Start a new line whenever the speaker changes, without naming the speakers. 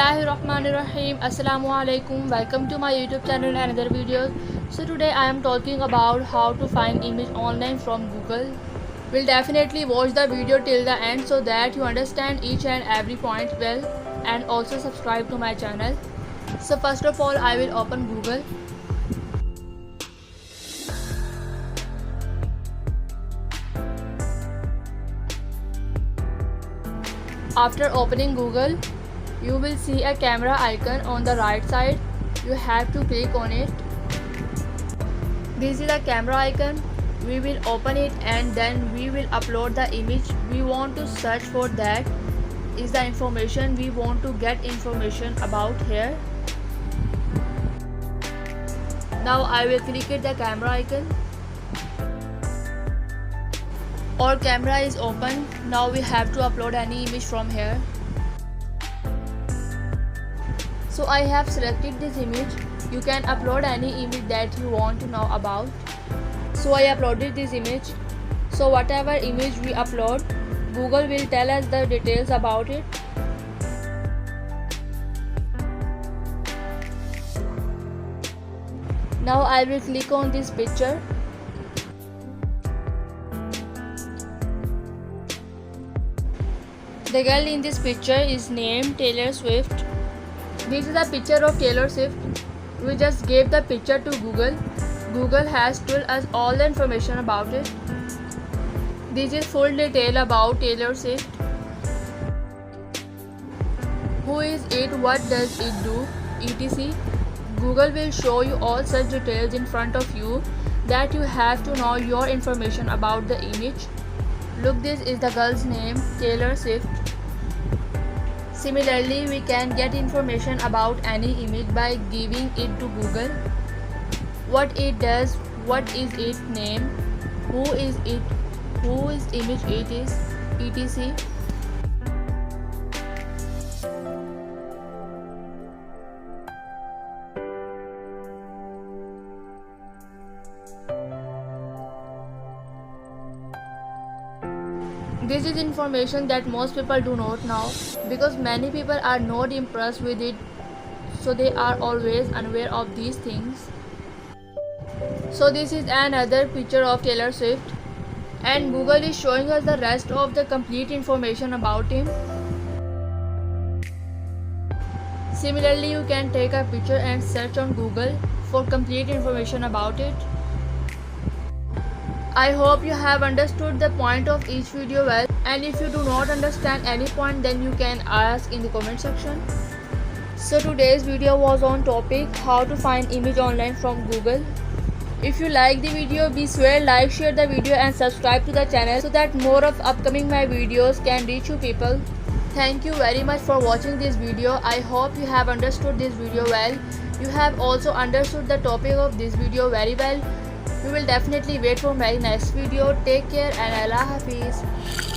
Bismillahirrahmanirrahim. Assalamu alaikum. Welcome to my YouTube channel and other videos. So today I am talking about how to find image online from Google. Will definitely watch the video till the end so that you understand each and every point well, and also subscribe to my channel. So first of all I will open Google. After opening Google, you will see a camera icon on the right side. You have to click on it. This is the camera icon. We will open it and then we will upload the image we want to search for. That is the information we want to get information about here. Now I will click at the camera icon. Our camera is open. Now we have to upload any image from here. So I have selected this image. You can upload any image that you want to know about. So I uploaded this image. So whatever image we upload, Google will tell us the details about it. Now I will click on this picture. The girl in this picture is named Taylor Swift. This is a picture of Taylor Swift. We just gave the picture to Google. Google has told us all the information about it. This is full detail about Taylor Swift. Who is it? What does it do? etc. Google will show you all such details in front of you that you have to know your information about the image. Look, this is the girl's name, Taylor Swift. Similarly, we can get information about any image by giving it to Google. What it does, what is its name, who is it, whose image it is, etc. This is information that most people do not know because many people are not impressed with it, so they are always unaware of these things. So this is another picture of Taylor Swift, and Google is showing us the rest of the complete information about him. Similarly, you can take a picture and search on Google for complete information about it. I hope you have understood the point of each video well, and if you do not understand any point, then you can ask in the comment section. So today's video was on topic how to find image online from Google. If you like the video, be sure like, share the video and subscribe to the channel so that more of upcoming my videos can reach you people. Thank you very much for watching this video. I hope you have understood this video well. You have also understood the topic of this video very well. We will definitely wait for my next video. Take care and Allah Hafiz.